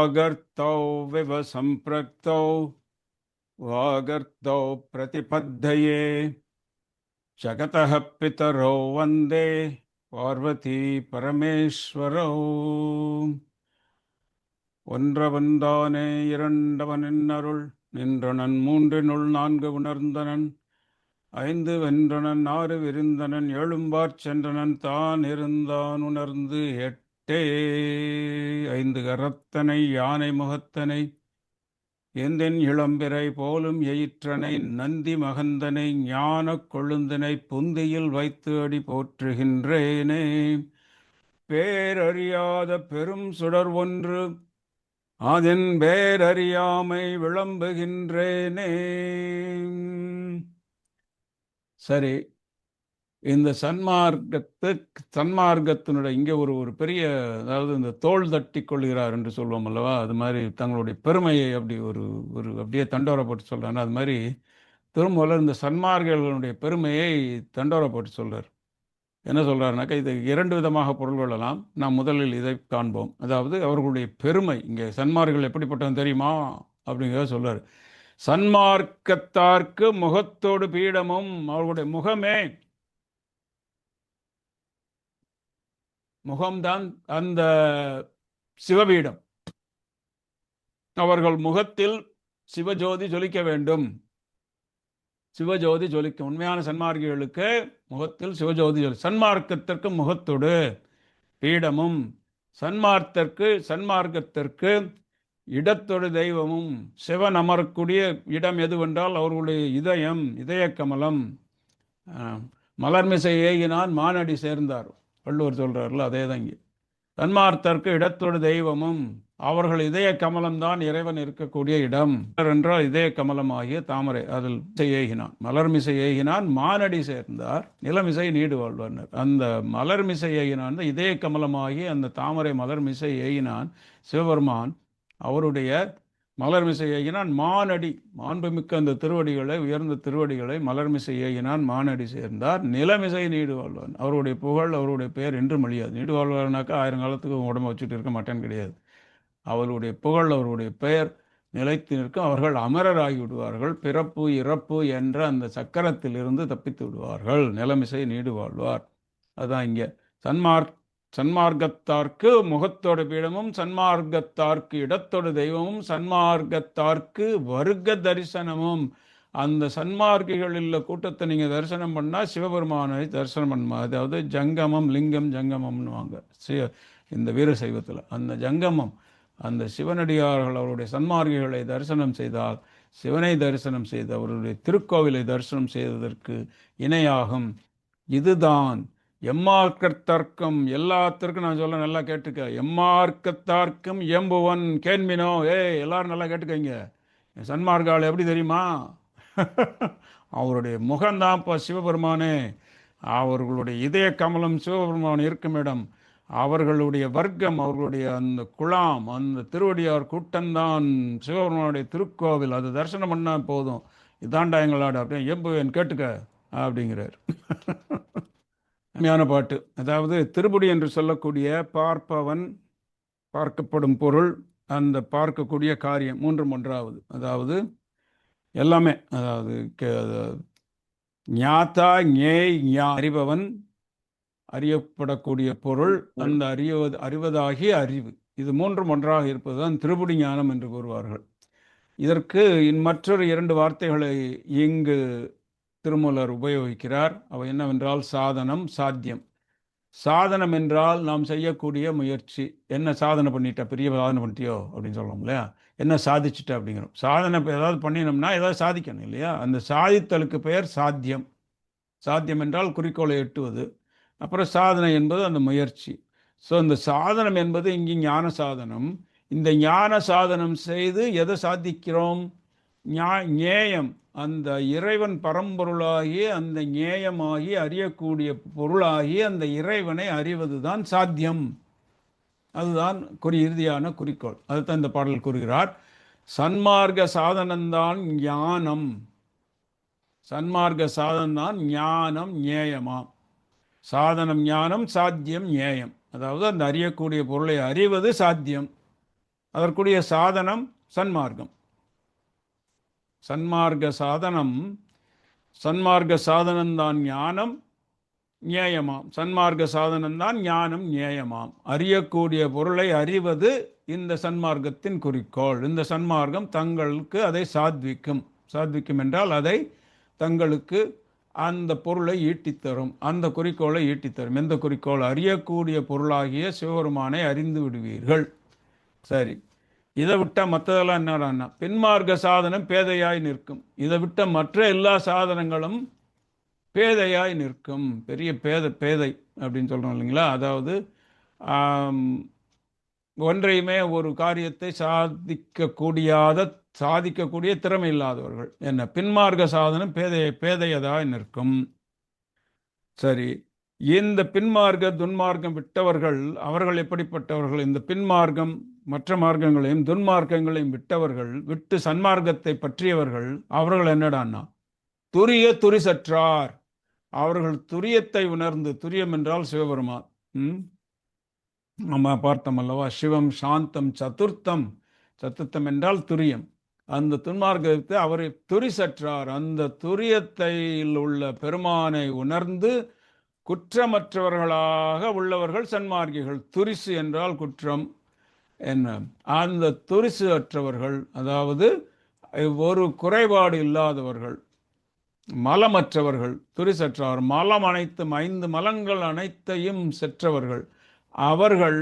वागर्तौ विव सम्पृक्तौ वागर्तौ प्रतिपद्धये जगतः पितरौ वन्दे பார்வதி பரமேஸ்வரோ. ஒன்றவன்தானே இரண்டவனின் அருள் நின்றனன் மூன்றினுள் நான்கு உணர்ந்தனன் ஐந்து வென்றனன் ஆறு விரிந்தனன் எழும்பாற் சென்றனன் தான் இருந்தான் உணர்ந்து எட்டே ஐந்து கரத்தனை யானை முகத்தனை எந்தென் இளம்பிறை போலும் எயிற்றனை நந்தி மகந்தனை ஞான கொழுந்தனை புந்தியில் வைத்து அடி போற்றுகின்றேனே. பேரறியாத பெரும் சுடர் ஒன்று அதன் பேரறியாமை விளம்புகின்றேனே. சரி, இந்த சன்மார்க்கத்தினுடைய இங்கே ஒரு பெரிய, அதாவது இந்த தோள் தட்டி கொள்கிறார் என்று சொல்வோம் அல்லவா, அது மாதிரி தங்களுடைய பெருமையை அப்படி ஒரு அப்படியே தண்டோரப்பட்டு சொல்கிறாங்க. அது மாதிரி திருமூலர் இந்த சன்மார்க்கர்களுடைய பெருமையை தண்டோரப்பட்டு சொல்கிறார். என்ன சொல்கிறாருனாக்கா, இது இரண்டு விதமாக பொருள் கொள்ளலாம். நாம் முதலில் இதை காண்போம். அதாவது அவர்களுடைய பெருமை, இங்கே சன்மார்கள் எப்படிப்பட்டவன் தெரியுமா அப்படிங்கிறத சொல்கிறார். சன்மார்க்கத்தார்க்கு முகத்தோடு பீடமும், அவர்களுடைய முகம்தான் அந்த சிவபீடம். அவர்கள் முகத்தில் சிவஜோதி ஜொலிக்க வேண்டும். சிவஜோதி ஜொலிக்கும். உண்மையான சன்மார்க்கிகளுக்கு முகத்தில் சிவஜோதி சன்மார்க்கத்திற்கு முகத்தோடு பீடமும், சன்மார்க்கத்திற்கு இடத்தொடு தெய்வமும். சிவன் அமரக்கூடிய இடம் எதுவென்றால் அவர்களுடைய இதய கமலம். மலர்மிசை ஏகினான் மானடி சேர்ந்தார், வள்ளுவர் சொல்றாருல, அதே தான் இங்கே. சன்மார்த்தருக்கு இடத்தோடு தெய்வமும், அவர்கள் இதய கமலம்தான் இறைவன் இருக்கக்கூடிய இடம் என்றால் இதய கமலமாகிய தாமரை, அதில் ஏகினான் மலர்மிசை ஏகினான் மானடி சேர்ந்தார் நிலமிசை நீடு வாழ்வார். அந்த மலர்மிசை ஏகினான், இதய கமலமாகிய அந்த தாமரை மலர்மிசை ஏகினான் சிவபெருமான். அவருடைய மலர்மிசை ஏகினான் மானடி, மாண்புமிக்க அந்த திருவடிகளை, உயர்ந்த திருவடிகளை மலர்மிசை ஏகினான் மானடி சேர்ந்தார் நிலமிசை நீடு வாழ்வான். அவருடைய புகழ், அவருடைய பெயர் என்றும் அழியாது. நீடு வாழ்வார்னாக்கா 1000 காலத்துக்கு உடம்பு வச்சுட்டு இருக்க மாட்டேன்னு கிடையாது. அவருடைய புகழ், அவருடைய பெயர் நிலைத்து நிற்கும். அவர்கள் அமரராகி விடுவார்கள். பிறப்பு இறப்பு என்ற அந்த சக்கரத்திலிருந்து தப்பித்து விடுவார்கள். நிலமிசை நீடு வாழ்வார். அதுதான் இங்கே சன்மார்க்கத்தார்க்கு முகத்தோடு பீடமும், சன்மார்க்கத்தார்க்கு இடத்தோடு தெய்வமும், சன்மார்க்கத்தார்க்கு வர்க்க தரிசனமும். அந்த சன்மார்க்கிகளில் கூட்டத்தை நீங்கள் தரிசனம் பண்ணால் சிவபெருமானை தரிசனம் பண்ணுமா. அதாவது ஜங்கமம், லிங்கம் ஜங்கமம்னுவாங்க இந்த வீரசைவத்தில். அந்த ஜங்கமம், அந்த சிவனடியார்கள் அவருடைய சன்மார்க்கிகளை தரிசனம் செய்தால் சிவனை தரிசனம் செய்து அவருடைய திருக்கோவிலை தரிசனம் செய்வதற்கு இணையாகும். இதுதான் எம்மார்க்கத்தார்க்கும். எல்லாத்திற்கும் நான் சொல்ல, நல்லா கேட்டுக்க. எம்மார்க்கத்தார்க்கும் எம்புவன் கேன்மினோ. எல்லாரும் நல்லா கேட்டுக்கங்க. சன்மார்க்கால் எப்படி தெரியுமா? அவருடைய முகம்தான் இப்போ சிவபெருமானே. அவர்களுடைய இதய கமலம் சிவபெருமான் இருக்கும் இடம். அவர்களுடைய வர்க்கம், அவர்களுடைய அந்த குழாம், அந்த திருவடியார் கூட்டம்தான் சிவபெருமானுடைய திருக்கோவில். அது தரிசனம் பண்ணால் போதும். இதாண்டா எங்களாட அப்படியே எம்புவேன் கேட்டுக்க அப்படிங்கிறார். அருமையான பாட்டு. அதாவது திருப்படி என்று சொல்லக்கூடிய பார்ப்பவன், பார்க்கப்படும் பொருள், அந்த பார்க்கக்கூடிய காரியம், ஒன்றாவது. அதாவது எல்லாமே, அதாவது ஞாத்தா ஞேய் ஞா, அறிபவன், அறியப்படக்கூடிய பொருள், அந்த அறிவதாகிய அறிவு. இது ஒன்றாக இருப்பதுதான் திருப்படி ஞானம் என்று கூறுவார்கள். இதற்கு மற்றொரு 2 வார்த்தைகளை இங்கு திருமூலர் உபயோகிக்கிறார். அவை என்னவென்றால் சாதனம், சாத்தியம். சாதனம் என்றால் நாம் செய்யக்கூடிய முயற்சி. என்ன சாதனை பண்ணிட்ட, பெரிய சாதனை பண்ணிட்டியோ அப்படின்னு சொல்லலாம் இல்லையா. என்ன சாதிச்சுட்ட அப்படிங்கிறோம். சாதனை ஏதாவது பண்ணினோம்னா ஏதாவது சாதிக்கணும் இல்லையா. அந்த சாதித்தலுக்கு பெயர் சாத்தியம். சாத்தியம் என்றால் குறிக்கோளை எட்டுவது. அப்புறம் சாதனை என்பது அந்த முயற்சி. ஸோ இந்த சாதனம் என்பது இங்கே ஞான சாதனம். இந்த ஞான சாதனம் செய்து எதை சாதிக்கிறோம்? ஞேயம், அந்த இறைவன் பரம்பொருளாகி, அந்த ஞேயமாகி, அறியக்கூடிய பொருளாகி அந்த இறைவனை அறிவது தான் சாத்தியம். அதுதான் இறுதியான குறிக்கோள். அதுதான் இந்த பாடல் கூறுகிறார். சன்மார்க்க சாதனம்தான் ஞானம். சன்மார்க்க சாதனம்தான் ஞானம், ஞேயமாம். சாதனம் ஞானம், சாத்தியம் ஞேயம். அதாவது அந்த அறியக்கூடிய பொருளை அறிவது சாத்தியம். அதற்குரிய சாதனம் சன்மார்க்கம். சன்மார்க்க சாதனம்தான் ஞானம் ஞேயமாம். சன்மார்க்க சாதனம்தான் ஞானம் ஞேயமாம். அறியக்கூடிய பொருளை அறிவது இந்த சன்மார்க்கத்தின் குறிக்கோள். இந்த சன்மார்க்கம் தங்களுக்கு அதை சாத்விக்கும் என்றால் அதை தங்களுக்கு அந்த பொருளை ஈட்டித்தரும், அந்த குறிக்கோளை ஈட்டித்தரும். எந்த குறிக்கோள்? அறியக்கூடிய பொருளாகிய சிவபெருமானை அறிந்து விடுவீர்கள். சரி, இதை விட்ட மற்றதெல்லாம் என்னடான்னா பின்மார்க்க சாதனம் பேதையாய் நிற்கும். இதை விட்ட மற்ற எல்லா சாதனங்களும் பேதையாய் நிற்கும். பெரிய பேதை அப்படின்னு சொல்கிறோம் இல்லைங்களா? அதாவது ஒன்றையுமே ஒரு காரியத்தை சாதிக்கக்கூடிய திறமை இல்லாதவர்கள். என்ன? பின்மார்க்க சாதனம் பேதையதாய் நிற்கும். சரி, இந்த பின்மார்க்க துன்மார்க்கம் விட்டவர்கள் அவர்கள் எப்படிப்பட்டவர்கள்? இந்த பின்மார்க்கம் மற்ற மார்க்கங்களையும் துன்மார்க்கங்களையும் விட்டு சன்மார்க்கத்தை பற்றியவர்கள். அவர்கள் என்னடான்னா துரிசற்றார். அவர்கள் துரியத்தை உணர்ந்து, துரியம் என்றால் சிவபெருமான். நம்ம பார்த்தோம் அல்லவா? சிவம் சாந்தம் சதுர்த்தம் என்றால் துரியம். அந்த துன்மார்க்கத்தை அவரை துரிசற்றார். அந்த துரியத்தில் உள்ள பெருமானை உணர்ந்து குற்றமற்றவர்களாக உள்ளவர்கள் சன்மார்க்கிகள். துரிசு என்றால் குற்றம் என்ன? அந்த துரிசு அற்றவர்கள், அதாவது ஒரு குறைபாடு இல்லாதவர்கள், மலமற்றவர்கள், துரிசற்றார். மலம் அனைத்தும் 5 மலங்கள் அனைத்தையும் செற்றவர்கள். அவர்கள்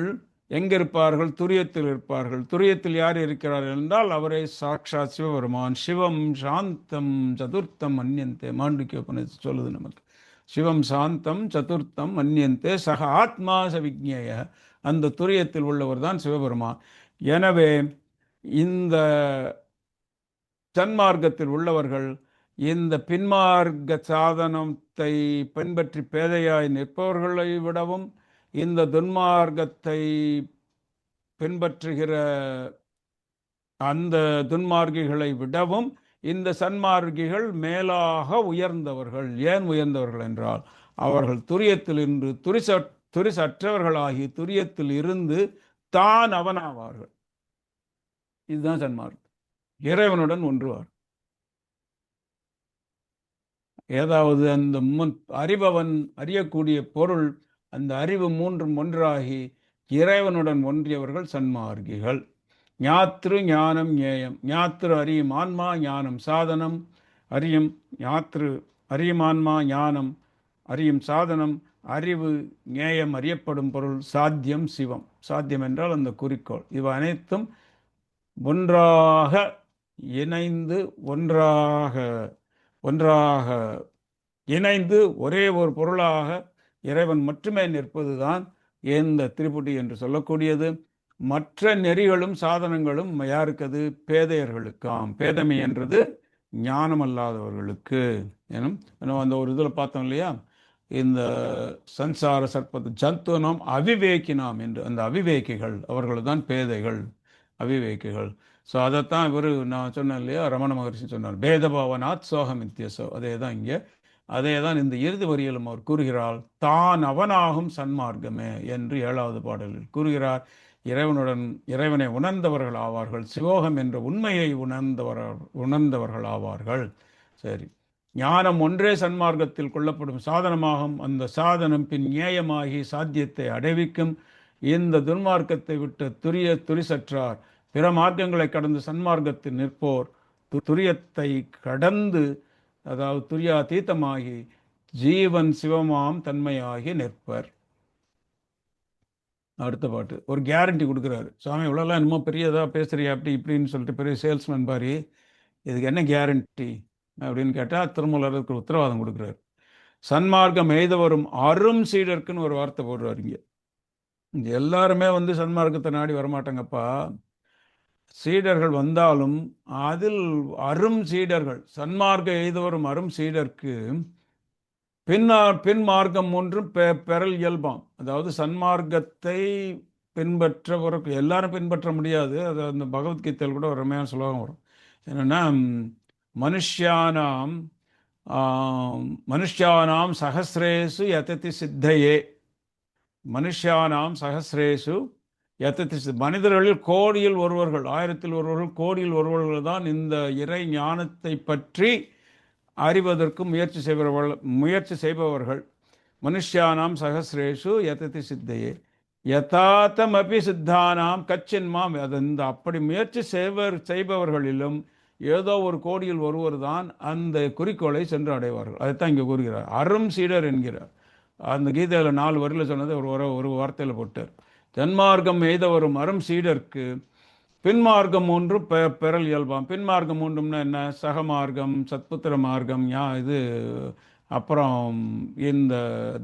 எங்கிருப்பார்கள்? துரியத்தில் இருப்பார்கள். துரியத்தில் யார் இருக்கிறார்கள் என்றால் அவரே சாட்சாத் சிவபெருமான். சிவம் சாந்தம் சதுர்த்தம் மன்யந்தே. மாண்டூக்கிய உபநிஷத்து சொல்லுது நமக்கு. சிவம் சாந்தம் சதுர்த்தம் மன்யந்தே சக ஆத்மா சவிஜ்ஞேய. அந்த துரியத்தில் உள்ளவர் தான் சிவபெருமான். எனவே இந்த சன்மார்க்கத்தில் உள்ளவர்கள் இந்த பின்மார்க்க சாதனத்தை பின்பற்றி பேதையாய் நிற்பவர்களை விடவும், இந்த துன்மார்க்கத்தை பின்பற்றுகிற அந்த துன்மார்க்கிகளை விடவும் இந்த சன்மார்க்கிகள் மேலாக உயர்ந்தவர்கள். ஏன் உயர்ந்தவர்கள் என்றால் அவர்கள் துரியத்திலிருந்து துரிசற்றவர்களாகி துரியத்தில் இருந்து தான் அவனாவார்கள். இதுதான் சன்மார்க்கம். இறைவனுடன் ஒன்றுவார். ஏதாவது அந்த அறிபவன் அறியக்கூடிய பொருள், அந்த அறிவு மூன்றும் ஒன்றாகி இறைவனுடன் ஒன்றியவர்கள் சன்மார்க்கிகள். ஞாத்ரு ஞானம் ஞேயம். ஞாத்ரு அறியும் ஆன்மா, ஞானம் சாதனம். அறியும் ஆன்மா, ஞானம் அறியும் சாதனம். அறிவு ஞேயம் அறியப்படும் பொருள். சாத்தியம் சிவம். சாத்தியம் என்றால் அந்த குறிக்கோள். இவை அனைத்தும் ஒன்றாக இணைந்து ஒரே ஒரு பொருளாக இறைவன் மட்டுமே நிற்பதுதான் இந்த திரிபுடி என்று சொல்லக்கூடியது. மற்ற நெறிகளும் சாதனங்களும் யாருக்கது? பேதையர்களுக்காம். பேதமை என்றது ஞானமல்லாதவர்களுக்கு. எனும் அந்த ஒரு இதில் பார்த்தோம் இல்லையா? இந்த சன்சார சர்ப்பத்து ஜந்துனம் அவிவேக்கினாம் என்று. அந்த அவிவேக்கிகள் அவர்கள் தான் பேதைகள், அவிவேக்கிகள். ஸோ அதைத்தான் நான் சொன்னேன் இல்லையா, ரமண மகர்ஷி சொன்னார், பேதபாவனாத் சோகம் இத்தியசோ. அதே தான் இங்கே, அதே தான் இந்த இறுதி வரியிலும் அவர் கூறுகிறார். தான் அவனாகும் சன்மார்க்கமே என்று 7வது பாடலில் கூறுகிறார். இறைவனை உணர்ந்தவர்கள் ஆவார்கள். சிவோகம் என்ற உண்மையை உணர்ந்தவர்கள் ஆவார்கள். சரி, ஞானம் ஒன்றே சன்மார்க்கத்தில் கொள்ளப்படும் சாதனமாகும். அந்த சாதனம் பின் நியாயமாகி சாத்தியத்தை அடைவிக்கும். இந்த துன்மார்க்கத்தை விட்டு துரிசற்றார் பிற மார்க்கங்களை கடந்து சன்மார்க்கத்தில் நிற்போர் துரியத்தை கடந்து, அதாவது துரியாதீதமாகி ஜீவன் சிவமாம் தன்மையாகி நிற்பர். அடுத்த பாட்டு ஒரு கேரண்டி கொடுக்குறாரு. சுவாமி இவ்வளோலாம் என்னமோ பெரியதாக பேசுறியா அப்படி இப்படின்னு சொல்லிட்டு பெரிய சேல்ஸ்மேன் பாரி, இதுக்கு என்ன கேரண்டி அப்படின்னு கேட்டால் திருமூலருக்கு உத்தரவாதம் கொடுக்குறாரு. சன்மார்க்கம் எய்த வரும் அரும் சீடருக்குன்னு ஒரு வார்த்தை போடுறாரு. இங்கே எல்லாருமே சன்மார்க்கத்தை நாடி வரமாட்டாங்கப்பா. சீடர்கள் வந்தாலும் அதில் அரும் சீடர்கள், சன்மார்க்க எய்த வரும் அரும் சீடருக்கு பின் மார்க்கம் ஒன்றும் பெறல் இயல்பாம். அதாவது சன்மார்க்கத்தை பின்பற்றவருக்கு எல்லாரும் பின்பற்ற முடியாது. அது அந்த பகவத்கீதையில் கூட ஒரு ரமையான சுலோகம் வரும். என்னென்னா, மனுஷ்யானாம் சகசிரேசு யததி சித்தையே. மனுஷ்யானாம் சகசிரேசு மனிதர்களில் கோடியில் ஒருவர்கள், 1000-ல் ஒருவர்கள், கோடியில் ஒருவர்கள் தான் இந்த இறை ஞானத்தை பற்றி அறிவதற்கு முயற்சி செய்பவர்கள். மனுஷ்யானாம் சகசிரேஷு யததி சித்தையே யதாத்தம் அபி சித்தானாம் கச்சின்மாம். இந்த அப்படி முயற்சி செய்பவர்களிலும் ஏதோ ஒரு கோடியில் ஒருவர் தான் அந்த குறிக்கோளை சென்று அடைவார்கள். அதைத்தான் இங்கே கூறுகிறார். அரும் சீடர் என்கிறார். அந்த கீதையில் 4 வரியில் சொன்னதை ஒரு வார்த்தையில் போட்டார். ஜன்மார்க்கம் எய்த வரும் அரும் சீடர்க்கு பின்மார்க்கம் ஒன்றும் பெறல் இயல்பாம். பின்மார்க்கம் ஒன்றும்னா என்ன? சகமார்க்கம், சத்புத்திர மார்க்கம், இது அப்புறம் இந்த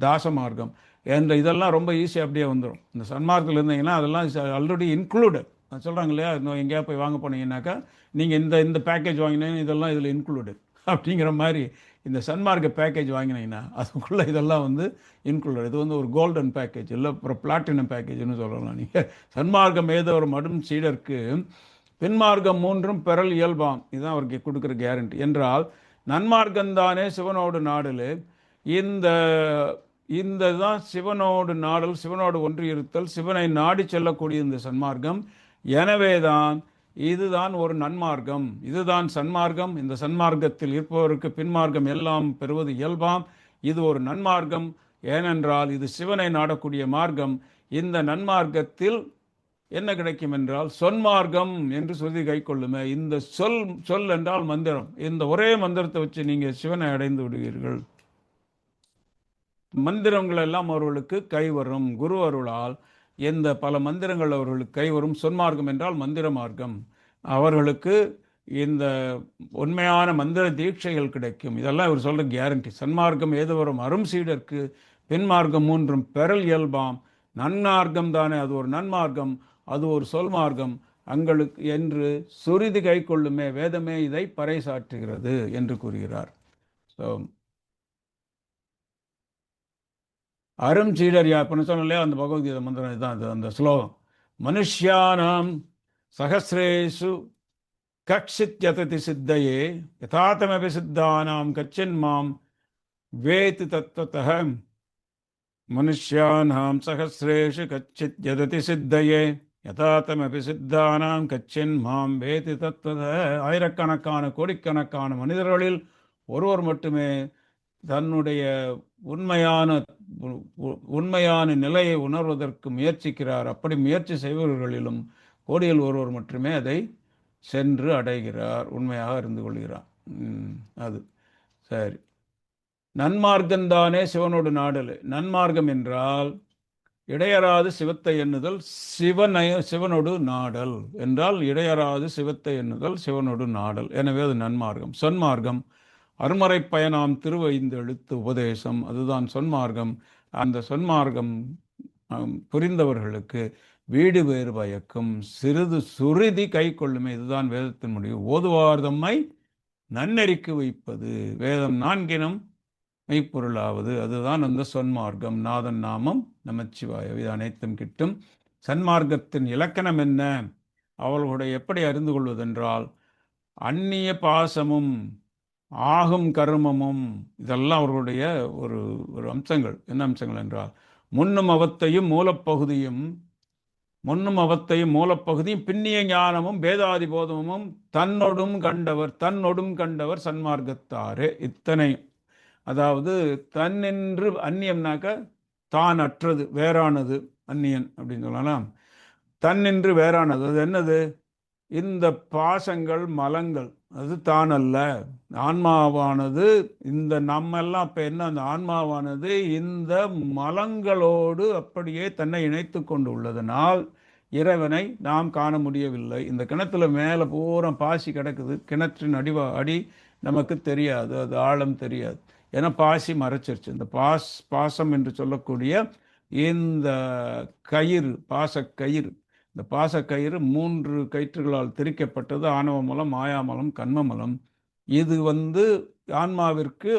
தாச மார்க்கம் என்ற இதெல்லாம் ரொம்ப ஈஸியாக அப்படியே வந்துடும். இந்த சன்மார்க்கத்தில் இருந்தீங்கன்னா அதெல்லாம் ஆல்ரெடி இன்க்ளூடட். சொல்கிறாங்க இல்லையா, இன்னும் எங்கேயா போய் வாங்க போனீங்கன்னாக்கா நீங்கள் இந்த பேக்கேஜ் வாங்கினீங்கன்னா இதெல்லாம் இதில் இன்க்ளூடட் அப்படிங்கிற மாதிரி இந்த சன்மார்க்க பேக்கேஜ் வாங்கினீங்கன்னா அதுக்குள்ளே இதெல்லாம் இன்க்ளூடட். இது ஒரு கோல்டன் பேக்கேஜ், இல்லை அப்புறம் பிளாட்டினம் பேக்கேஜ்னு சொல்லலாம். நீங்கள் சன்மார்க்கம் ஏதோ ஒரு மடும் சீடருக்கு பின்மார்க்கம் 3 பெறல் இயல்பாம். இதுதான் அவருக்கு கொடுக்குற கேரண்டி. என்றால் நன்மார்க்கம்தானே சிவனோடு நாடல். இந்த தான் சிவனோடு நாடல், சிவனோடு ஒன்றியிருத்தல், சிவனை நாடி செல்லக்கூடிய இந்த சன்மார்க்கம். எனவே தான் இதுதான் ஒரு நன்மார்க்கம், இதுதான் சன்மார்க்கம். இந்த சன்மார்க்கத்தில் இருப்பவருக்கு பின்மார்க்கம் எல்லாம் பெறுவது இயல்பாம். இது ஒரு நன்மார்க்கம். ஏனென்றால் இது சிவனை நாடக்கூடிய மார்க்கம். இந்த நன்மார்க்கத்தில் என்ன கிடைக்கும் என்றால் சொன்மார்க்கம் என்று சொல்லி கை கொள்ளுமே. இந்த சொல் என்றால் மந்திரம். இந்த ஒரே மந்திரத்தை வச்சு நீங்கள் சிவனை அடைந்து விடுவீர்கள். மந்திரங்கள் எல்லாம் அவர்களுக்கு கைவரும். குரு அருளால் எந்த பல மந்திரங்கள் அவர்களுக்கு கைவரும். சொன்மார்க்கம் என்றால் மந்திர மார்க்கம். அவர்களுக்கு இந்த உண்மையான மந்திர தீட்சைகள் கிடைக்கும். இதெல்லாம் இவர் சொல்கிற கேரண்டி. சன்மார்க்கம் ஏதோ வரும் அரும் சீடர்க்கு பின்மார்க்கம் 3 பெறல் இயல்பாம். நன்மார்க்கம் தானே அது ஒரு நன்மார்க்கம், அது ஒரு சொல்மார்க்கம் அங்களுக்கு என்று சுருதி கை கொள்ளுமே. வேதமே இதை பறைசாற்றுகிறது என்று கூறுகிறார். ஸோ அரும் சீடர் யார்? இப்போ சொன்னாலே அந்த பகவத்கீதை மந்திரம் இதுதான். அது அந்த ஸ்லோகம். மனுஷ்யானாம் சகசிரேஷு கக்ஷித் யததி சித்தையே யதாத்தமபி சித்தானாம் கச்சின்மாம் வேதி தத்வதः. மனுஷ்யானாம் சகசிரேஷு கச்சித் யததி சித்தையே யதாத்தமபி சித்தானாம் கச்சின்மாம் வேதி தத்வதः. ஆயிரக்கணக்கான கோடிக்கணக்கான மனிதர்களில் ஒருவர் மட்டுமே தன்னுடைய உண்மையான நிலையை உணர்வதற்கு முயற்சிக்கிறார். அப்படி முயற்சி செய்பவர்களிலும் கோடியில் ஒருவர் மட்டுமே அதை சென்று அடைகிறார், உண்மையாக இருந்து கொள்கிறார். அது சரி. நன்மார்க்கம்தானே சிவனோடு நாடல். நன்மார்க்கம் என்றால் இடையறாது சிவத்தை எண்ணுதல், சிவனோடு நாடல் என்றால் இடையறாது சிவத்தை எண்ணுதல், சிவனோடு நாடல். எனவே அது நன்மார்க்கம். சொன்மார்க்கம் அருமறை பயனாம் திருவைந்தெழுத்து உபதேசம், அதுதான் சொன்மார்க்கம். அந்த சொன்மார்க்கம் புரிந்தவர்களுக்கு வீடு வேறு பயக்கும், சிறிது சுருதி கை கொள்ளுமே. இதுதான் வேதத்தின் முடிவு. ஓதுவார் தம்மை நன்னெறிக்கு வைப்பது, வேதம் 4 மெய்ப்பொருளாவது, அதுதான் அந்த சொன்மார்க்கம். நாதன் நாமம் நமச்சிவாய, இது அனைத்தும் கிட்டும். சன்மார்க்கத்தின் இலக்கணம் என்ன? அவர்களுடைய எப்படி அறிந்து கொள்வதென்றால் அந்நிய பாசமும் ஆகும் கர்மமும், இதெல்லாம் அவர்களுடைய ஒரு அம்சங்கள். என்ன அம்சங்கள் என்றால் முன்னும் அவத்தையும் மூலப்பகுதியும் பின்னிய ஞானமும் பேதாதிபோதமும் தன்னொடும் கண்டவர் சன்மார்க்கத்தாரே. இத்தனை, அதாவது தன்னென்று அந்நியம்னாக்க தான் அற்றது, வேறானது அந்நியன் அப்படின்னு சொல்லலாம். தன்னென்று வேறானது அது என்னது? இந்த பாசங்கள் மலங்கள் அது தான் அல்ல. ஆன்மாவானது இந்த நம்மெல்லாம் இப்போ என்ன, அந்த ஆன்மாவானது இந்த மலங்களோடு அப்படியே தன்னை இணைத்து கொண்டு உள்ளதனால் இறைவனை நாம் காண முடியவில்லை. இந்த கிணத்துல மேலே பூரா பாசி கிடக்குது, கிணற்றின் அடி நமக்கு தெரியாது, அது ஆழம் தெரியாது. ஏன்னா பாசி மறைச்சிருச்சு. இந்த பாசம் என்று சொல்லக்கூடிய இந்த கயிறு, பாசக்கயிறு, இந்த பாசக்கயிறு 3 கயிற்றுகளால் திரிக்கப்பட்டது. ஆணவமலம், மாயாமலம், கண்மமலம். இது ஆன்மாவிற்கு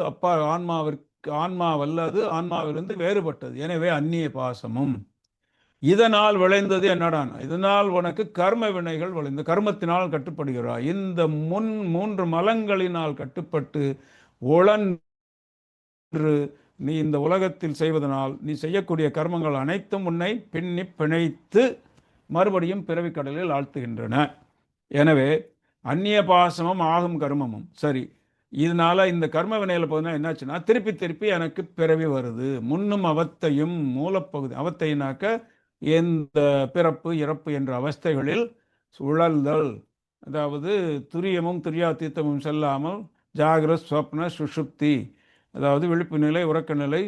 ஆன்மாவல்லது, ஆன்மாவிலிருந்து வேறுபட்டது. எனவே அந்நிய பாசமும். இதனால் விளைந்தது என்னடான்? இதனால் உனக்கு கர்ம வினைகள் விளைந்து கர்மத்தினால் கட்டுப்படுகிறாய். இந்த 3 மலங்களினால் கட்டுப்பட்டு உழன்று நீ இந்த உலகத்தில் செய்வதனால் நீ செய்யக்கூடிய கர்மங்கள் அனைத்தும் உன்னை பின்னி பிணைத்து மறுபடியும் பிறவி கடலில் ஆழ்த்துகின்றன. எனவே அந்நிய பாசமும் ஆகும் கர்மமும் சரி. இதனால இந்த கர்ம வினையில் போதுனா என்னாச்சுன்னா திருப்பி திருப்பி எனக்கு பிறவி வருது. முன்னும் அவத்தையும் மூலப்பகுதி, அவத்தைனாக்க இந்த பிறப்பு இறப்பு என்ற அவஸ்தைகளில் சுழல்தல், அதாவது துரியமும் துரியாத்தீத்தமும் செல்லாமல் ஜாகிரத் ஸ்வப்ன சுஷுப்தி, அதாவது விழிப்பு நிலை, உறக்க நிலை,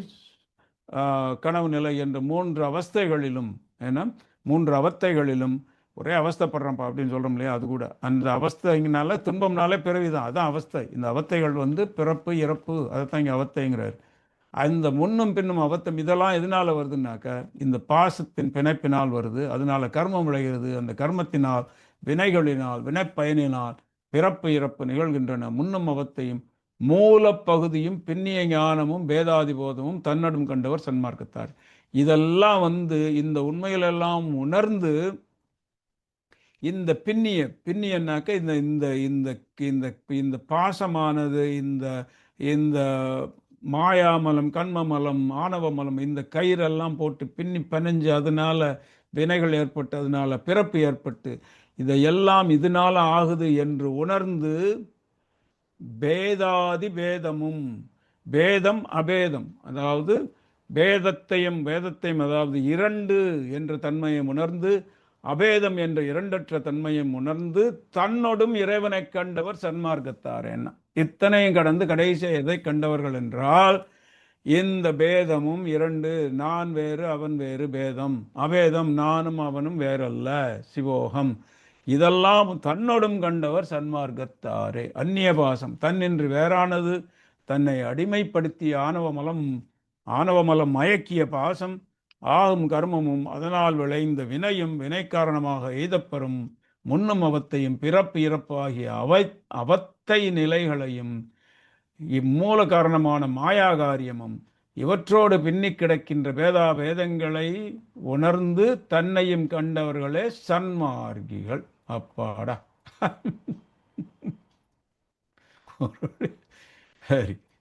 கனவு நிலை என்ற 3 அவஸ்தைகளிலும், ஏன்னா 3 அவத்தைகளிலும் ஒரே அவஸ்தைப்படுறோம்ப்பா அப்படின்னு சொல்கிறோம் இல்லையா, அது கூட அந்த அவஸ்தைங்கனால துன்பம்னாலே பிறவிதான், அதுதான் அவஸ்தை. இந்த அவத்தைகள் பிறப்பு இறப்பு, அதைத்தான் இங்கே அவத்தைங்கிறார். அந்த முன்னும் பின்னும் அவத்தம் இதெல்லாம் எதனால் வருதுன்னாக்க இந்த பாசத்தின் பிணைப்பினால் வருது. அதனால கர்மம் விளைகிறது. அந்த கர்மத்தினால் வினைகளினால் வினைப்பயனினால் பிறப்பு இறப்பு நிகழ்கின்றன. முன்னும் அவத்தையும் மூலப்பகுதியும் பின்னிய ஞானமும் பேதாதிபோதமும் தன்னடும் கண்டவர் சன்மார்க்கத்தார். இதெல்லாம் இந்த உண்மைகளெல்லாம் உணர்ந்து இந்த பின்னியன்னாக்க இந்த இந்த இந்த இந்த இந்த பாசமானது, இந்த இந்த மாயாமலம், கண்மமலம், ஆணவமலம், இந்த கயிறெல்லாம் போட்டு பின்னி பனைஞ்சு அதனால வினைகள் ஏற்பட்டு அதனால பிறப்பு ஏற்பட்டு இதையெல்லாம் இதனால ஆகுது என்று உணர்ந்து பேதாதி பேதமும், பேதம் அபேதம், அதாவது வேதத்தையும் அதாவது 2 என்ற தன்மையை உணர்ந்து, அபேதம் என்ற 2அற்ற தன்மையும் உணர்ந்து தன்னோடும் இறைவனை கண்டவர் சன்மார்க்கத்தார். என்ன இத்தனையும் கடந்து கடைசி எதை கண்டவர்கள் என்றால் இந்த பேதமும் 2, நான் வேறு அவன் வேறு பேதம், அபேதம் நானும் அவனும் வேறல்ல சிவோகம், இதெல்லாம் தன்னோடும் கண்டவர் சன்மார்க்கத்தாரே. அந்நியபாசம், தன்னின்று வேறானது, தன்னை அடிமைப்படுத்திய ஆணவமலம் மயக்கிய பாசம் ஆகும் கர்மமும் அதனால் விளைந்த வினையும் வினை காரணமாக எய்தப்பெறும் முன்னும் அவத்தையும் பிறப்பு இறப்பு ஆகிய அவத்தை நிலைகளையும் இம்மூல காரணமான மாயாகாரியமும் இவற்றோடு பின்னி கிடக்கின்ற பேதாபேதங்களை உணர்ந்து தன்னையும் கண்டவர்களே சன்மார்க்கிகள். அப்பாடா.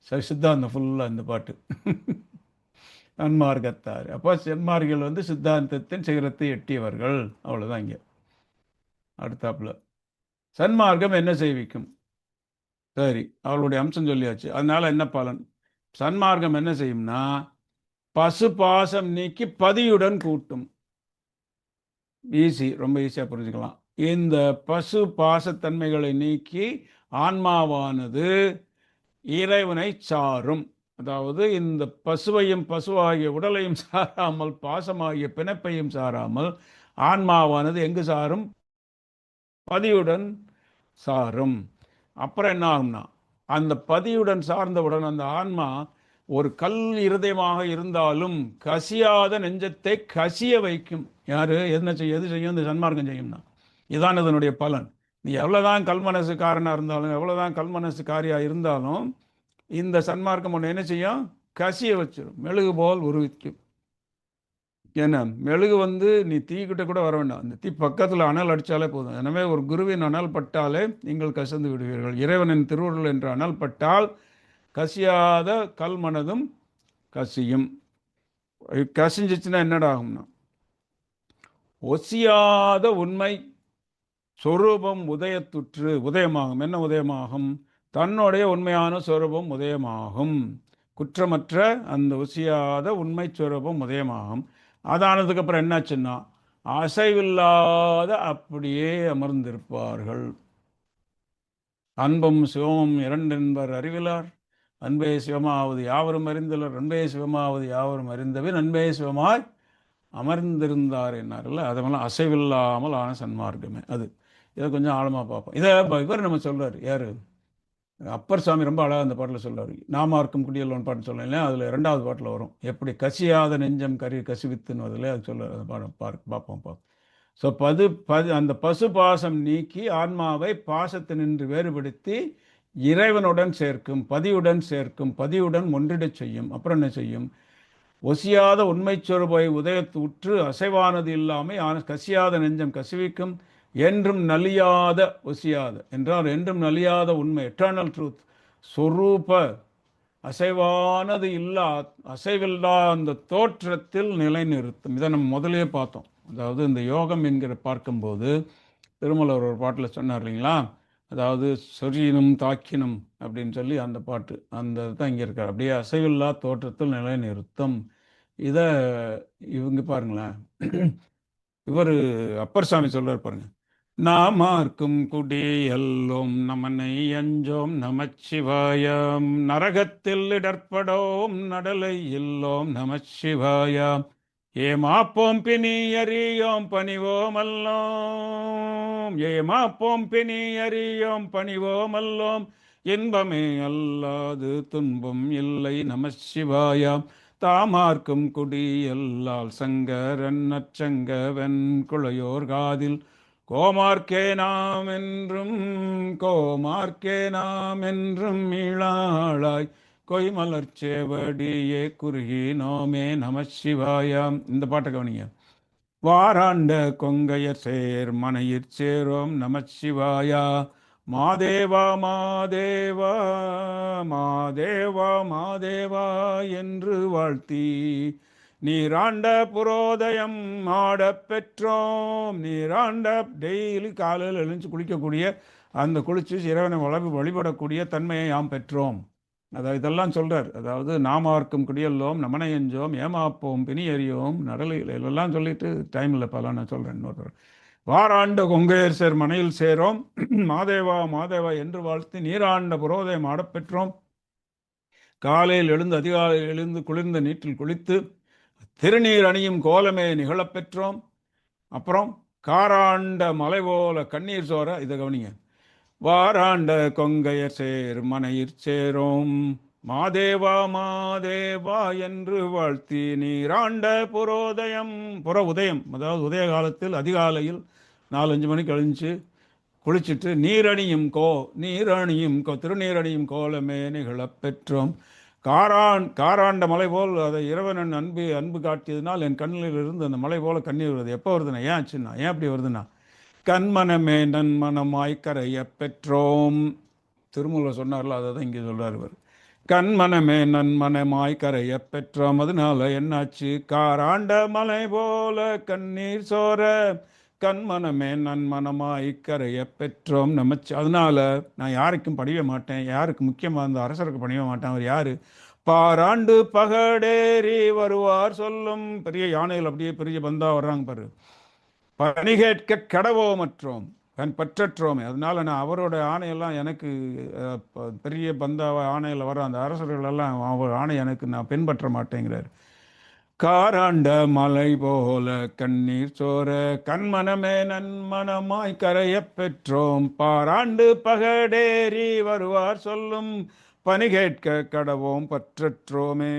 சரி, சித்தாந்தம் ஃபுல்லாக இந்த பாட்டு. சன்மார்க்கத்தார். அப்போ சன்மார்க்கிகள் சித்தாந்தத்தின் சிகரத்தை எட்டியவர்கள், அவ்வளோதான். இங்கே அடுத்தாப்புல சன்மார்க்கம் என்ன செய்விக்கும்? சரி, அவளுடைய அம்சம் சொல்லியாச்சு. அதனால என்ன பலன்? சன்மார்க்கம் என்ன செய்யும்னா பசு பாசம் நீக்கி பதியுடன் கூட்டும். ரொம்ப ஈஸியாக புரிஞ்சுக்கலாம். இந்த பசு பாசத்தன்மைகளை நீக்கி ஆன்மாவானது இறைவனை சாரும். அதாவது இந்த பசுவையும் பசுவாகிய உடலையும் சாராமல், பாசமாகிய பிணைப்பையும் சாராமல் ஆன்மாவானது எங்கு சாரும்? பதியுடன் சாரும். அப்புறம் என்ன ஆகும்னா அந்த பதியுடன் சார்ந்தவுடன் அந்த ஆன்மா ஒரு கல் இருதயமாக இருந்தாலும் கசியாத நெஞ்சத்தை கசிய வைக்கும். யாரு எது செய்யும்? இந்த சன்மார்க்கம் செய்யும்னா இதுதான் இதனுடைய பலன். நீ எவ்வளோதான் கல்மனசுக்காரனாக இருந்தாலும், எவ்வளோதான் கல்மனசுக்காரியாக இருந்தாலும், இந்த சன்மார்க்கம் ஒன்று என்ன செய்யும்? கசிய வச்சிடும், மெழுகு போல் உருவிக்கும். ஏன்னா மெழுகு நீ தீக்கிட்ட கூட வர வேண்டாம், அந்த தீ பக்கத்தில் அனல் அடித்தாலே போதும். எனவே ஒரு குருவின் அனல் பட்டாலே நீங்கள் கசந்து விடுவீர்கள். இறைவனின் திருவுருள் என்ற அனல் பட்டால் கசியாத கல்மனதும் கசியும். கசிஞ்சிச்சுன்னா என்னடாகும்னா ஒசியாத உண்மை சொரூபம் உதயமாகும். என்ன உதயமாகும்? தன்னுடைய உண்மையான சொரூபம் உதயமாகும். குற்றமற்ற அந்த ஒசியாத உண்மை சொரூபம் உதயமாகும். அதானதுக்கு அப்புறம் என்னாச்சுன்னா அசைவில்லாத அப்படியே அமர்ந்திருப்பார்கள். அன்பும் சிவமும் 2 என்பர் அறிவிலார், அன்பே சிவமாவது யாவரும் அறிந்தலர், அன்பே சிவமாவது யாவரும் அறிந்தபின் அன்பே சிவமாய் அமர்ந்திருந்தார் என்னார்ல. அதெல்லாம் அசைவில்லாமல் ஆன சன்மார்க்கமே அது. இதை கொஞ்சம் ஆழமாக பார்ப்போம். இதை இவர் நம்ம சொல்கிறார், யார்? அப்பர் சாமி ரொம்ப அழகாக அந்த பாட்டில் சொல்கிறார். நாமார்க்கும் குடியல்வன் பாட்டு சொல்லலாம், அதில் 2வது பாட்டில் வரும். எப்படி கசியாத நெஞ்சம் கசிவித்துன்னு அதில் அது சொல்கிறார். அந்த பாடம் பார்ப்போம். ஸோ அந்த பசு பாசம் நீக்கி ஆன்மாவை பாசத்தினின்று வேறுபடுத்தி இறைவனுடன் சேர்க்கும், பதியுடன் சேர்க்கும், பதியுடன் ஒன்றிடச் செய்யும். அப்புறம் என்ன செய்யும்? ஒசியாத உண்மை சொருபை உதயத்து உற்று அசைவானது இல்லாமல் கசியாத நெஞ்சம் கசிவிக்கும். என்றும் நலியாத, ஒசியாத என்றால் என்றும் நலியாத உண்மை, எட்டர்னல் ட்ரூத், சொரூப அசைவானது அசைவில்லா அந்த தோற்றத்தில் நிலைநிறுத்தும். இதை நம்ம முதலே பார்த்தோம். அதாவது இந்த யோகம் என்கிற பார்க்கும்போது திருமலர் ஒரு பாட்டில் சொன்னார் இல்லைங்களா, அதாவது சொரியினும் தாக்கினும் அப்படின்னு சொல்லி அந்த பாட்டு, அந்த தான் இங்கே இருக்கார். அப்படியே அசைவில்லா தோற்றத்தில் நிலை நிறுத்தம். இதை இவங்க பாருங்களேன், இவர் அப்பர் சாமி சொல்றார் பாருங்க, நாமார்க்கும் குடியல்லோம் நமனை அஞ்சோம் நமச்சிவாயம், நரகத்தில் இடர்படோம் நடலை இல்லோம் நமச்சிவாயம், ஏமாப்போம் பிணி அறியோம் பணிவோம் அல்லோம், ஏமாப்போம் பிணி அறியோம் பணிவோம் அல்லோம், இன்பமே அல்லாது துன்பம் இல்லை நமச்சிவாயம், தாமார்க்கும் குடியல்லால் சங்கரன் அச்சங்கவன் குளையோர் காதில் கோமார்க்கே நாம் என்றும், கோமார்க்கே நாம் என்றும் மீளாளாய் கொய்மலர் சேவடியே குறுகினோமே நமச்சிவாயம். இந்த பாட்டை கவனிங்க. வாராண்ட கொங்கையர் சேர் மனையிற் சேரோம் நமச்சிவாயா, மாதேவா மாதேவா மாதேவா மாதேவா என்று வாழ்த்தி நீராண்ட புரோதயம் ஆடப் பெற்றோம், நீராண்ட டெய்லி காலையில் எழுந்து குளிக்கக்கூடிய அந்த குளிச்சு இறைவனை வழிபடக்கூடிய தன்மையை யாம் பெற்றோம். அதாவது இதெல்லாம் சொல்றார். அதாவது நாமார்க்கும் குடியல்லோம் நமனை எஞ்சோம் ஏமாப்போம் பிணி எறியோம் நடலையில் இதெல்லாம் சொல்லிட்டு டைம் இல்லை பல நான் சொல்கிறேன் இன்னொரு. வாராண்ட கொங்கையர் சேர் மனையில் சேரோம் மாதேவா மாதேவா என்று வாழ்த்து நீராண்ட புரோதயம் ஆடப்பெற்றோம், காலையில் எழுந்து அதிகாலையில் எழுந்து குளிர்ந்த நீற்றில் குளித்து திருநீர் அணியும் கோலமே நிகழப்பெற்றோம். அப்புறம் காராண்ட மலை போல கண்ணீர் சோர, இதை கவனிங்க, வாராண்ட கொங்கையர் சேர் மனையிற் சேரோம் மாதேவா மாதேவா என்று வாழ்த்தி நீராண்ட புரோதயம், புற உதயம் அதாவது உதய காலத்தில் அதிகாலையில் 4-5 மணிக்கு கழிஞ்சு குளிச்சுட்டு நீரணியும் திருநீரணியும் கோலமே நிகழப்பெற்றோம், காராண்ட மலை போல் அதை இறைவனன் அன்பு காட்டியதுனால் என் கண்ணில் இருந்து அந்த மலை போல கண்ணீர் வருது. எப்போ வருதுண்ணா, ஏன் ஆச்சுன்னா, ஏன் அப்படி வருதுண்ணா, கண்மனமே நன்மனமாய் கரைய பெற்றோம். திருமூலர் சொன்னார்ல, அதை தான் இங்கே சொல்றார் இவர். கண்மனமே நன்மனமாய் கரைய பெற்றோம், அதனால என்னாச்சு, காராண்ட மலை போல கண்ணீர் சோர கண்மனமே நன்மனமாய் கரைய பெற்றோம் நமச்சு. அதனால நான் யாருக்கும் பணிய மாட்டேன், யாருக்கு முக்கியமாக அந்த அரசருக்கு பணிய மாட்டேன். அவர் யாரு, பாராண்டு பகடேறி வருவார் சொல்லும். பெரிய யானைகள் அப்படியே பெரிய பந்தா வர்றாங்க பாரு, பணி கேட்க கடவோமற்றோம் பற்றற்றோமே. அதனால நான் அவரோட ஆணையெல்லாம் எனக்கு பெரிய பந்தாவ ஆணையில் வர அந்த அரசர்களெல்லாம் அவர் ஆணை எனக்கு நான் பின்பற்ற மாட்டேங்கிறார். காராண்ட மலை போல கண்ணீர் சோர கண்மனமே நன்மனமாய் கரைய பெற்றோம், பாராண்டு பகடேறி வருவார் சொல்லும் பணி கேட்க கடவோம் பற்றற்றோமே,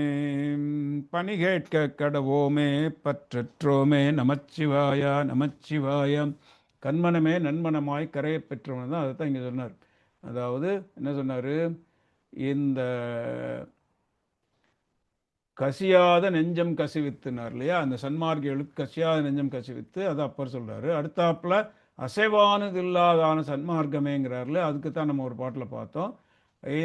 பணி கேட்க கடவோமே பற்றற்றோமே நமச்சிவாயா நமச்சிவாயம். கண்மனமே நன்மனமாய் கரைய பெற்றோம் தான் அதை தான் இங்கே சொன்னார். அதாவது என்ன சொன்னார், இந்த கசியாத நெஞ்சம் கசிவித்துனார் இல்லையா, அந்த சன்மார்க்கிகளுக்கு கசியாத நெஞ்சம் கசிவித்து, அதை அப்பர் சொல்றாரு. அடுத்தாப்புல அசைவானது இல்லாதான சன்மார்க்கமேங்கிறார்ல, அதுக்கு தான் நம்ம ஒரு பாட்டில் பார்த்தோம்.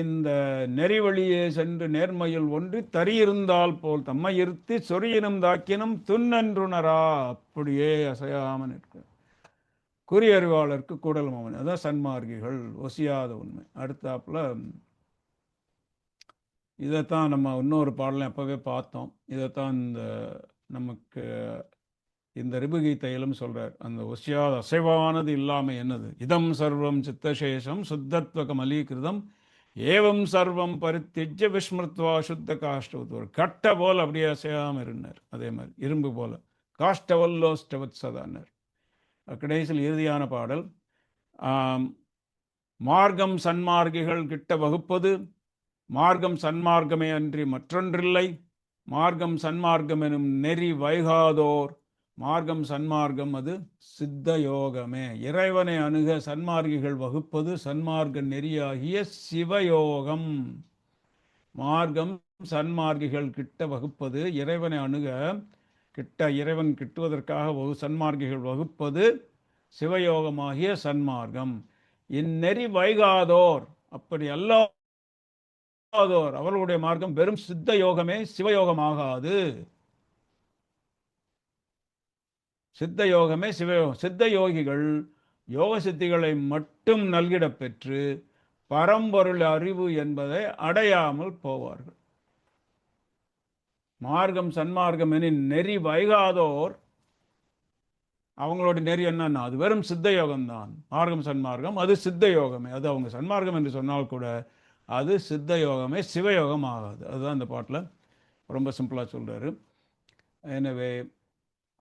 இந்த நெறி வழியே சென்று நேர்மையில் ஒன்றி தரியிருந்தால் போல் தம்மை இருத்தி சொறியினும் தாக்கினும் துன்னன்றுணரா, அப்படியே அசையாமல் நிற்க குறியறிவாளருக்கு கூடல் மவன், அதான் சன்மார்க்கிகள் ஒசியாத உண்மை. அடுத்தாப்புல இதைத்தான் நம்ம இன்னொரு பாடலாம் எப்போவே பார்த்தோம். இதைத்தான் இந்த நமக்கு இந்த ரிபுகீதையிலும் சொல்கிறார். அந்த ஒசியாத அசைவானது இல்லாமல் என்னது, இதம் சர்வம் சித்தசேஷம் சுத்தத்வக மலீகிருதம் ஏவம் சர்வம் பரித்திஜ்ய விஸ்மிருத்வா சுத்த காஷ்டவத்தோர், கட்ட போல் அப்படியே அசையாமல் இருந்தார். அதே மாதிரி இரும்பு போல காஷ்டவல்லோஷ்டவத் சதானர். கடைசியில் இறுதியான பாடல், மார்க்கம் சன்மார்க்கிகள் கிட்ட வகுப்பது மார்க்கம் சன்மார்க்கமே அன்றி மற்றொன்றில்லை, மார்க்கம் சன்மார்க்கம் எனும் நெறி வைகாதோர் மார்க்கம் சன்மார்க்கம் அது சித்த யோகமே. இறைவனை அணுக சன்மார்க்கிகள் வகுப்பது சன்மார்க்க நெறியாகிய சிவயோகம். மார்க்கம் சன்மார்க்கிகள் கிட்ட வகுப்பது இறைவனை அணுக இறைவன் கிட்டுவதற்காக சன்மார்க்கிகள் வகுப்பது சிவயோகமாகிய சன்மார்க்கம். இந்நெறி வைகாதோர், அப்படி அல்லாதோர் அவர்களுடைய மார்க்கம் வெறும் சித்த யோகமே, சிவயோகமாகாது. சித்த யோகமே சிவயோகம். சித்த யோகிகள் யோக சித்திகளை மட்டும் நல்கிடப் பெற்று பரம்பொருள் அறிவு என்பதை அடையாமல் போவார்கள். மார்க்கம் சன்மார்க்கம் எனின் நெறி வைகாதோர், அவங்களோட நெறி என்னன்னா அது வெறும் சித்த யோகம்தான். மார்க்கம் சன்மார்க்கம் அது சித்த யோகமே. அது அவங்க சன்மார்க்கம் என்று சொன்னால் கூட அது சித்த யோகமே, சிவயோகம் ஆகாது. அதுதான் இந்த பாட்டில் ரொம்ப சிம்பிளாக சொல்கிறாரு. எனவே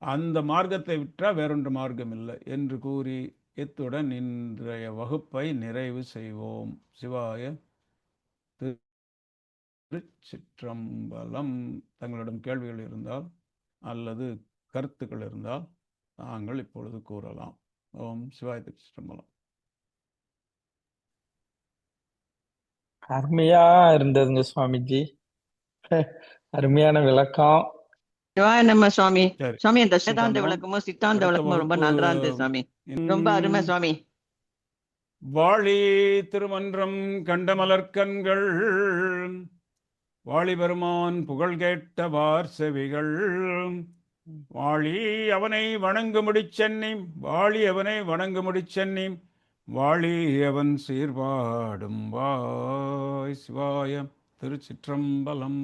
அந்த மார்க்கத்தை விட்டால் வேறொன்று மார்க்கம் இல்லை என்று கூறி இத்துடன் இன்றைய வகுப்பை நிறைவு செய்வோம். சிவாய திருச்சிற்றம்பலம். தங்களிடம் கேள்விகள் இருந்தால் அல்லது கருத்துக்கள் இருந்தால் நாங்கள் இப்பொழுது கூறலாம். ஓம் சிவாய திருச்சிற்றம்பலம். அருமையா இருந்ததுங்க சுவாமிஜி. அருமையான விளக்கம். சிவாய நம்ம சுவாமி. சரி, சுவாமி இந்த சித்தாந்த விளக்கமும் சித்தாந்த அடுத்த விளக்கமும் ரொம்ப வகுப்பு நன்றா இருந்தது சுவாமி. ரொம்ப அருமை சுவாமி. வாழி திருமன்றம் கண்டமலர்கண்கள் வாழி பெருமான் புகழ் கேட்டவார் செவிகள் வாழி அவனை வணங்குமுடி சென்னி வாழி அவனை வணங்குமுடி சென்னி வாழி அவன் சீர்பாடும் வாய். சிவாய திருச்சிற்றம்பலம்.